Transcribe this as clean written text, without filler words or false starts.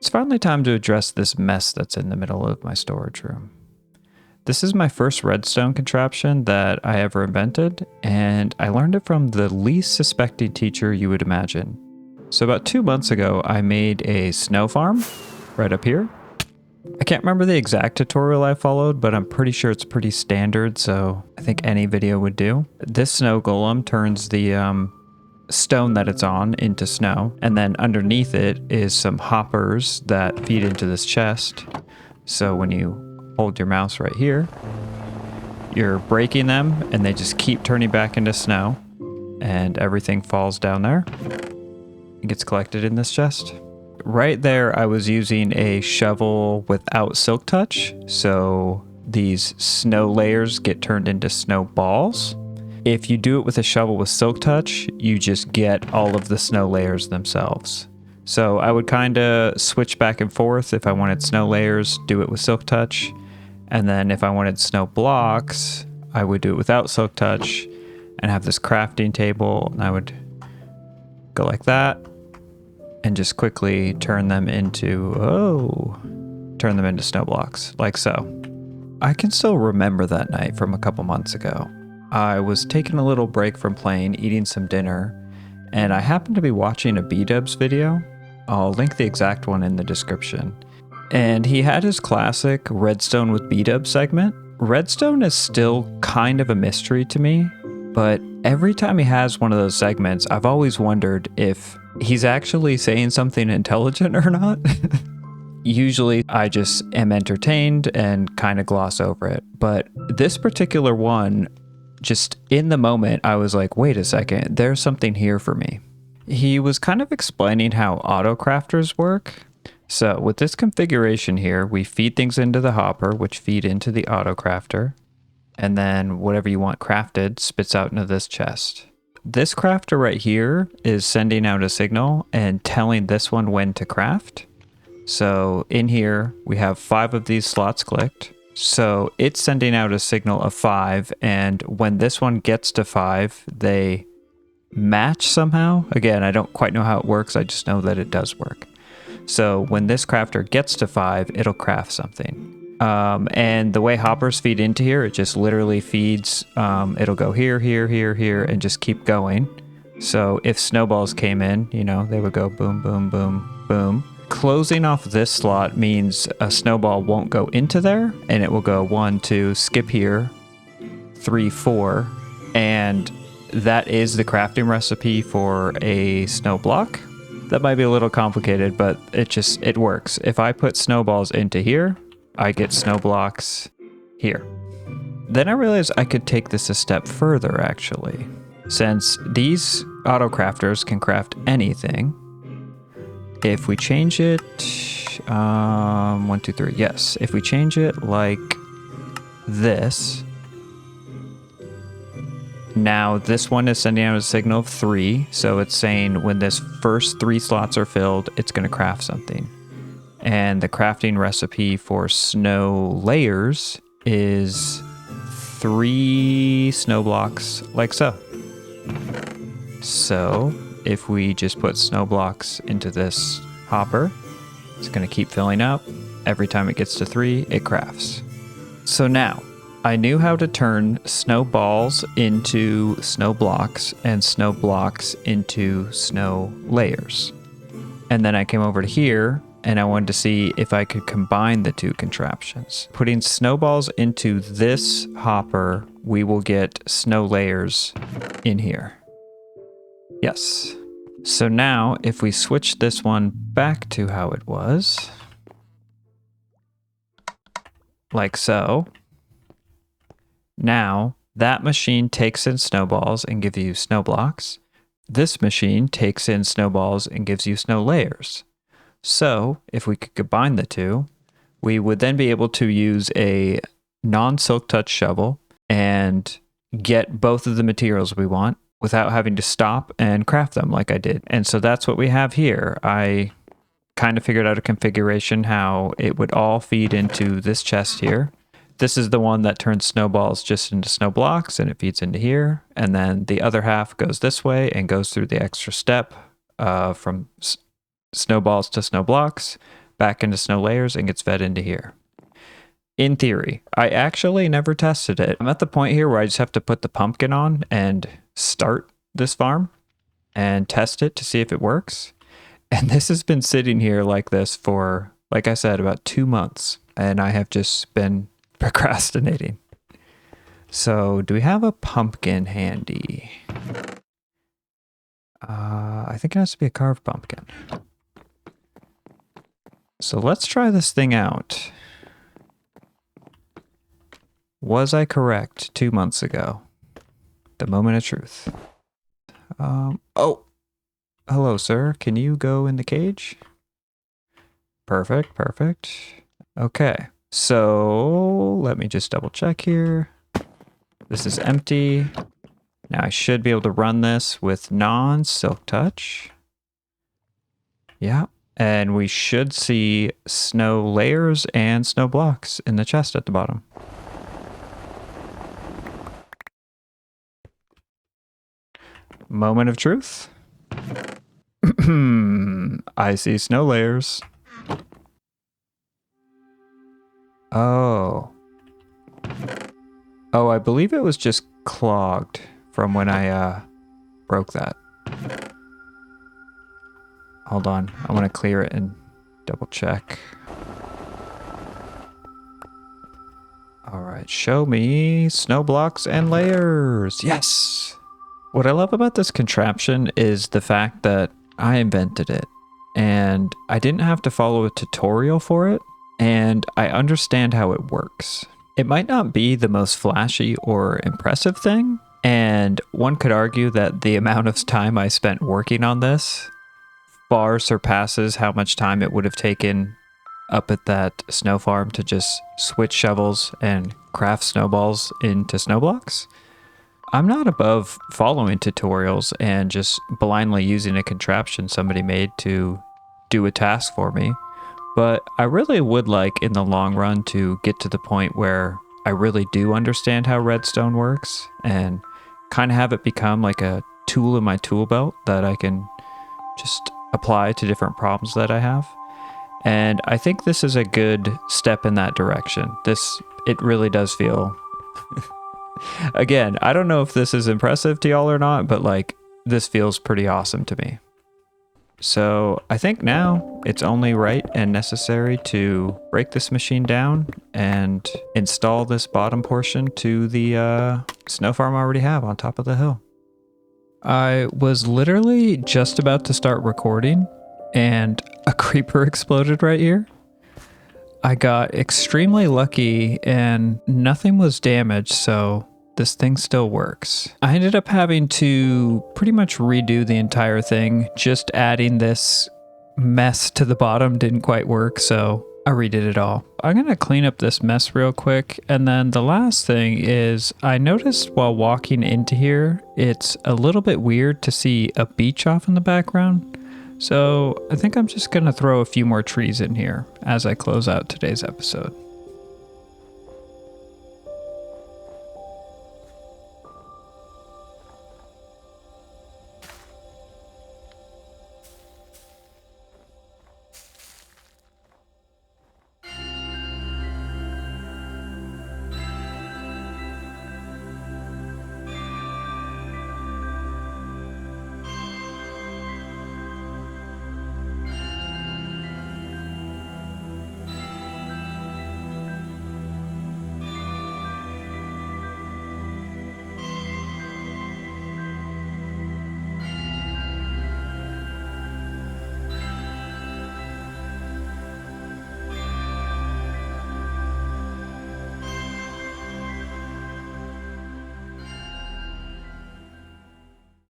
It's finally time to address this mess that's in the middle of my storage room. This is my first redstone contraption that I ever invented, and I learned it from the least suspecting teacher you would imagine. So about 2 months ago, I made a snow farm right up here. I can't remember the exact tutorial I followed, but I'm pretty sure it's pretty standard, so I think any video would do. This snow golem turns the stone that it's on into snow, and then underneath it is some hoppers that feed into this chest. So when you hold your mouse right here, you're breaking them and they just keep turning back into snow, and everything falls down there. It gets collected in this chest. Right there, I was using a shovel without silk touch, so these snow layers get turned into snow balls. If you do it with a shovel with silk touch, you just get all of the snow layers themselves. So I would kind of switch back and forth. If I wanted snow layers, do it with silk touch. And then if I wanted snow blocks, I would do it without silk touch and have this crafting table. And I would go like that and just quickly turn them into snow blocks, like so. I can still remember that night from a couple months ago. I was taking a little break from playing, eating some dinner, and I happened to be watching a Bdubs video. I'll link the exact one in the description. And he had his classic Redstone with Bdubs segment. Redstone is still kind of a mystery to me, but every time he has one of those segments, I've always wondered if he's actually saying something intelligent or not. Usually I just am entertained and kind of gloss over it, but this particular one, just in the moment, I was like, wait a second, there's something here for me. He was kind of explaining how auto crafters work. So with this configuration here, we feed things into the hopper, which feed into the auto crafter. And then whatever you want crafted spits out into this chest. This crafter right here is sending out a signal and telling this one when to craft. So in here, we have 5 of these slots clicked. So it's sending out a signal of 5, and when this one gets to 5, they match somehow. Again, I don't quite know how it works, I just know that it does work. So when this crafter gets to 5, it'll craft something. And the way hoppers feed into here, it just literally feeds, it'll go here, here, here, here, and just keep going. So if snowballs came in, you know, they would go boom, boom, boom, boom. Closing off this slot means a snowball won't go into there, and it will go 1, 2, skip here, 3, 4, and that is the crafting recipe for a snow block. That might be a little complicated, but it works. If I put snowballs into here, I get snow blocks here. Then I realized I could take this a step further, actually. Since these auto crafters can craft anything, if we change it, 1, 2, 3, yes. If we change it like this, now this one is sending out a signal of 3, so it's saying when this first 3 slots are filled, it's going to craft something. And the crafting recipe for snow layers is 3 snow blocks, like so. So if we just put snow blocks into this hopper, it's going to keep filling up. Every time it gets to 3, it crafts. So now, I knew how to turn snowballs into snow blocks and snow blocks into snow layers. And then I came over to here and I wanted to see if I could combine the 2 contraptions. Putting snowballs into this hopper, we will get snow layers in here. Yes. So now, if we switch this one back to how it was, like so, now that machine takes in snowballs and gives you snow blocks. This machine takes in snowballs and gives you snow layers. So if we could combine the 2, we would then be able to use a non-silk touch shovel and get both of the materials we want without having to stop and craft them like I did. And so that's what we have here. I kind of figured out a configuration how it would all feed into this chest here. This is the one that turns snowballs just into snow blocks, and it feeds into here. And then the other half goes this way and goes through the extra step from snowballs to snow blocks, back into snow layers and gets fed into here. In theory, I actually never tested it. I'm at the point here where I just have to put the pumpkin on and start this farm and test it to see if it works. And this has been sitting here like this for, like I said, about 2 months. And I have just been procrastinating. So do we have a pumpkin handy? I think it has to be a carved pumpkin. So let's try this thing out. Was I correct 2 months ago? The moment of truth. Oh, hello, sir. Can you go in the cage? Perfect, perfect. Okay, so let me just double check here. This is empty. Now I should be able to run this with non-silk touch. Yeah, and we should see snow layers and snow blocks in the chest at the bottom. Moment of truth. I see snow layers. Oh. Oh, I believe it was just clogged from when I broke that. Hold on, I want to clear it and double check. All right, show me snow blocks and layers. Yes. What I love about this contraption is the fact that I invented it and I didn't have to follow a tutorial for it, and I understand how it works. It might not be the most flashy or impressive thing, and one could argue that the amount of time I spent working on this far surpasses how much time it would have taken up at that snow farm to just switch shovels and craft snowballs into snow blocks. I'm not above following tutorials and just blindly using a contraption somebody made to do a task for me, but I really would like in the long run to get to the point where I really do understand how redstone works and kind of have it become like a tool in my tool belt that I can just apply to different problems that I have. And I think this is a good step in that direction. It really does feel... Again, I don't know if this is impressive to y'all or not, but like, this feels pretty awesome to me. So I think now it's only right and necessary to break this machine down and install this bottom portion to the snow farm I already have on top of the hill. I was literally just about to start recording and a creeper exploded right here. I got extremely lucky and nothing was damaged, so this thing still works. I ended up having to pretty much redo the entire thing. Just adding this mess to the bottom didn't quite work, so I redid it all. I'm gonna clean up this mess real quick, and then the last thing is I noticed while walking into here, it's a little bit weird to see a beach off in the background. So I think I'm just gonna throw a few more trees in here as I close out today's episode.